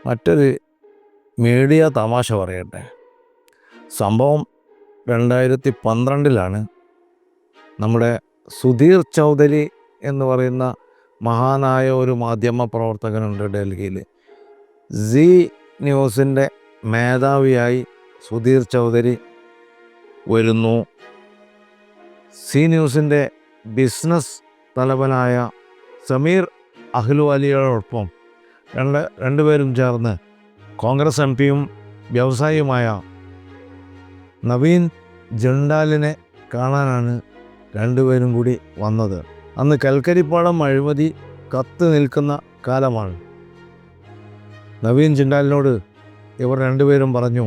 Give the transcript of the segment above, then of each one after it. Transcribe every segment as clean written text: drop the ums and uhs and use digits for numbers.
മറ്റൊരു മീഡിയ തമാശ പറയട്ടെ. സംഭവം 2012 നമ്മുടെ സുധീർ ചൗധരി എന്ന് പറയുന്ന മഹാനായ ഒരു മാധ്യമ പ്രവർത്തകനുണ്ട് ഡൽഹിയിൽ. സി ന്യൂസിൻ്റെ മേധാവിയായി സുധീർ ചൗധരി വരുന്നു. സി ന്യൂസിൻ്റെ ബിസിനസ് തലവനായ സമീർ അഹ്ലുവാലിയോടൊപ്പം രണ്ടുപേരും ചേർന്ന് കോൺഗ്രസ് എം പിയും വ്യവസായിയുമായ നവീൻ ജിണ്ടാലിനെ കാണാനാണ് രണ്ടുപേരും കൂടി വന്നത്. അന്ന് കൽക്കരിപ്പാടം അഴിമതി കത്ത് നിൽക്കുന്ന കാലമാണ്. നവീൻ ജിണ്ടാലിനോട് ഇവർ രണ്ടുപേരും പറഞ്ഞു,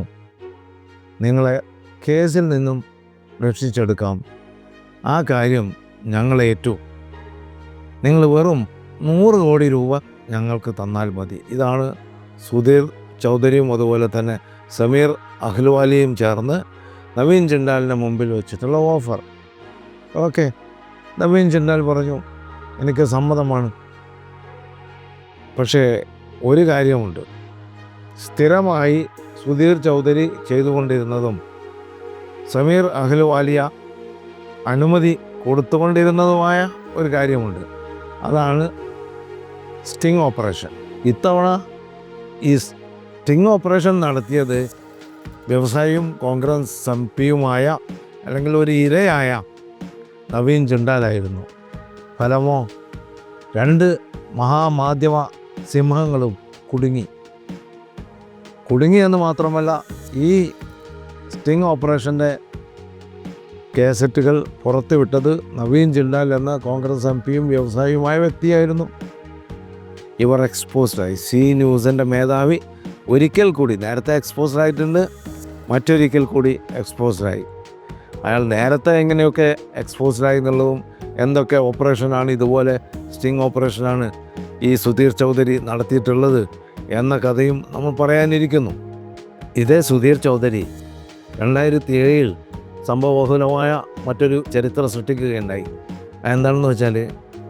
നിങ്ങളെ കേസിൽ നിന്നും രക്ഷിച്ചെടുക്കാം, ആ കാര്യം ഞങ്ങളേറ്റു, നിങ്ങൾ വെറും 100 കോടി രൂപ ഞങ്ങൾക്ക് തന്നാൽ മതി. ഇതാണ് സുധീർ ചൗധരിയും അതുപോലെ തന്നെ സമീർ അഹ്ലുവാലിയും ചേർന്ന് നവീൻ ജിണ്ടാലിൻ്റെ മുമ്പിൽ വെച്ചിട്ടുള്ള ഓഫർ. ഓക്കെ, നവീൻ ജിണ്ടാൽ പറഞ്ഞു, എനിക്ക് സമ്മതമാണ്. പക്ഷേ ഒരു കാര്യമുണ്ട്, സ്ഥിരമായി സുധീർ ചൗധരി ചെയ്തുകൊണ്ടിരുന്നതും സമീർ അഹ്ലുവാലിയ അനുമതി കൊടുത്തുകൊണ്ടിരുന്നതുമായ ഒരു കാര്യമുണ്ട്. അതാണ് സ്റ്റിംഗ് ഓപ്പറേഷൻ. ഇത്തവണ ഈ സ്റ്റിംഗ് ഓപ്പറേഷൻ നടത്തിയത് വ്യവസായിയും കോൺഗ്രസ് എം പിയുമായ അല്ലെങ്കിൽ ഒരു ഇരയായ നവീൻ ജിണ്ടാലായിരുന്നു. ഫലമോ 2 മഹാമാധ്യമ സിംഹങ്ങളും കുടുങ്ങിയെന്ന് മാത്രമല്ല, ഈ സ്റ്റിംഗ് ഓപ്പറേഷൻ്റെ കേസറ്റുകൾ പുറത്തുവിട്ടത് നവീൻ ജിണ്ടാൽ എന്ന കോൺഗ്രസ് എം പിയും വ്യവസായിയുമായ വ്യക്തിയായിരുന്നു. ഇവർ എക്സ്പോസ്ഡായി. സി ന്യൂസിൻ്റെ മേധാവി ഒരിക്കൽ കൂടി, നേരത്തെ എക്സ്പോസ്ഡ് ആയിട്ടുണ്ട്, മറ്റൊരിക്കൽ കൂടി എക്സ്പോസ്ഡായി. അയാൾ നേരത്തെ എങ്ങനെയൊക്കെ എക്സ്പോസ്ഡായി എന്നുള്ളതും എന്തൊക്കെ ഓപ്പറേഷനാണ്, ഇതുപോലെ സ്റ്റിംഗ് ഓപ്പറേഷനാണ് ഈ സുധീർ ചൗധരി നടത്തിയിട്ടുള്ളത് എന്ന കഥയും നമ്മൾ പറയാനിരിക്കുന്നു. ഇതേ സുധീർ ചൗധരി 2007 സംഭവബഹുലമായ മറ്റൊരു ചരിത്രം സൃഷ്ടിക്കുകയുണ്ടായി. എന്താണെന്ന് വെച്ചാൽ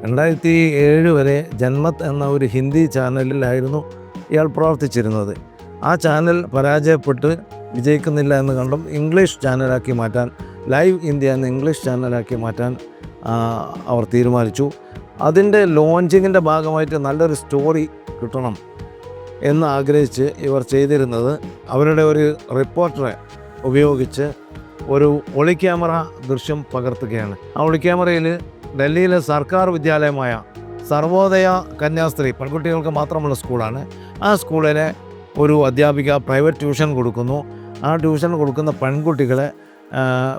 2007 വരെ ജന്മത്ത് എന്ന ഒരു ഹിന്ദി ചാനലിലായിരുന്നു ഇയാൾ പ്രവർത്തിച്ചിരുന്നത്. ആ ചാനൽ പരാജയപ്പെട്ട് വിജയിക്കുന്നില്ല എന്ന് കണ്ടും ഇംഗ്ലീഷ് ചാനലാക്കി മാറ്റാൻ, ലൈവ് ഇന്ത്യ എന്ന ഇംഗ്ലീഷ് ചാനലാക്കി മാറ്റാൻ അവർ തീരുമാനിച്ചു. അതിൻ്റെ ലോഞ്ചിങ്ങിൻ്റെ ഭാഗമായിട്ട് നല്ലൊരു സ്റ്റോറി കിട്ടണം എന്ന് ആഗ്രഹിച്ച് ഇവർ ചെയ്തിരുന്നത് അവരുടെ ഒരു റിപ്പോർട്ടറെ ഉപയോഗിച്ച് ഒരു ഒളിക്യാമറ ദൃശ്യം പകർത്തുകയാണ്. ആ ഒളിക്യാമറയിൽ ഡൽഹിയിലെ സർക്കാർ വിദ്യാലയമായ സർവോദയ കന്യാസ്ത്രീ, പെൺകുട്ടികൾക്ക് മാത്രമുള്ള സ്കൂളാണ്. ആ സ്കൂളിലെ ഒരു അധ്യാപിക പ്രൈവറ്റ് ട്യൂഷൻ കൊടുക്കുന്നു. ആ ട്യൂഷൻ കൊടുക്കുന്ന പെൺകുട്ടികളെ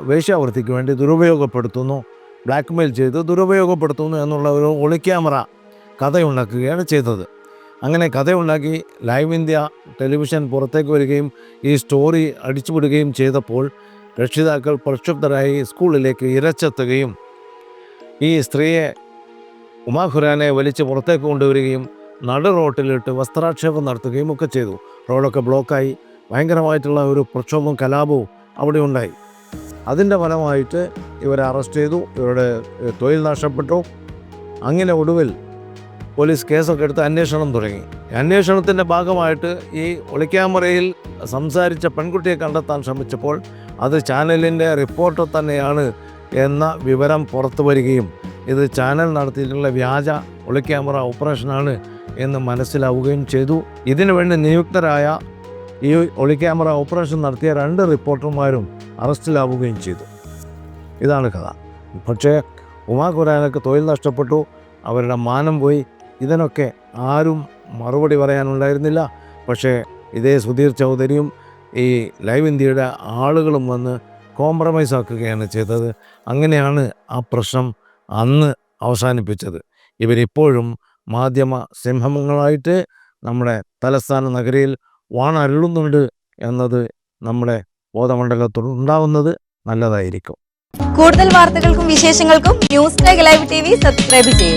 വേശ്യാവൃത്തിക്ക് വേണ്ടി ദുരുപയോഗപ്പെടുത്തുന്നു, ബ്ലാക്ക്മെയിൽ ചെയ്ത് ദുരുപയോഗപ്പെടുത്തുന്നു എന്നുള്ള ഒരു ഒളിക്യാമറ കഥയുണ്ടാക്കുകയാണ് ചെയ്തത്. അങ്ങനെ കഥയുണ്ടാക്കി ലൈവ് ഇന്ത്യ ടെലിവിഷൻ പുറത്തേക്ക് വരികയും ഈ സ്റ്റോറി അടിച്ചുവിടുകയും ചെയ്തപ്പോൾ രക്ഷിതാക്കൾ പ്രക്ഷുബ്ധരായി സ്കൂളിലേക്ക് ഇരച്ചെത്തുകയും ഈ സ്ത്രീയെ, ഉമാ ഖുറാനെ വലിച്ച് പുറത്തേക്ക് കൊണ്ടുവരികയും നടു റോട്ടിലിട്ട് വസ്ത്രാക്ഷേപം നടത്തുകയും ഒക്കെ ചെയ്തു. റോഡൊക്കെ ബ്ലോക്കായി, ഭയങ്കരമായിട്ടുള്ള ഒരു പ്രക്ഷോഭവും കലാപവും അവിടെ ഉണ്ടായി. അതിൻ്റെ ഫലമായിട്ട് ഇവരെ അറസ്റ്റ് ചെയ്തു, ഇവരുടെ തൊഴിൽ നഷ്ടപ്പെട്ടു. അങ്ങനെ ഒടുവിൽ പോലീസ് കേസൊക്കെ എടുത്ത് അന്വേഷണം തുടങ്ങി. അന്വേഷണത്തിൻ്റെ ഭാഗമായിട്ട് ഈ ഒളിക്യാമറയിൽ സംസാരിച്ച പെൺകുട്ടിയെ കണ്ടെത്താൻ ശ്രമിച്ചപ്പോൾ അത് ചാനലിൻ്റെ റിപ്പോർട്ടർ തന്നെയാണ് എന്ന വിവരം പുറത്തു വരികയും ഇത് ചാനൽ നടത്തിയിട്ടുള്ള വ്യാജ ഒളിക്യാമറ ഓപ്പറേഷനാണ് എന്ന് മനസ്സിലാവുകയും ചെയ്തു. ഇതിനു വേണ്ടി നിയുക്തരായ ഈ ഒളിക്യാമറ ഓപ്പറേഷൻ നടത്തിയ 2 റിപ്പോർട്ടർമാരും അറസ്റ്റിലാവുകയും ചെയ്തു. ഇതാണ് കഥ. പക്ഷേ ഉമാ ഖുറാനക്ക് തൊഴിൽ നഷ്ടപ്പെട്ടു, അവരുടെ മാനം പോയി. ഇതിനൊക്കെ ആരും മറുപടി പറയാനുണ്ടായിരുന്നില്ല. പക്ഷേ ഇതേ സുധീർ ചൗധരിയും ഈ ലൈവ് ഇന്ത്യയുടെ ആളുകളും വന്ന് കോംപ്രമൈസ് ആക്കുകയാണ് ചെയ്തത്. അങ്ങനെയാണ് ആ പ്രശ്നം അന്ന് അവസാനിപ്പിച്ചത്. ഇവരിപ്പോഴും മാധ്യമ സിംഹങ്ങളായിട്ട് നമ്മുടെ തലസ്ഥാന നഗരിയിൽ വാണരുളുന്നുണ്ട് എന്നത് നമ്മുടെ ബോധമണ്ഡലത്തിൽ ഉണ്ടാവുന്നത് നല്ലതായിരിക്കും. കൂടുതൽ വാർത്തകൾക്കും വിശേഷങ്ങൾക്കും ന്യൂസ് ടൈഗ് ലൈവ് TV സബ്സ്ക്രൈബ് ചെയ്യൂ.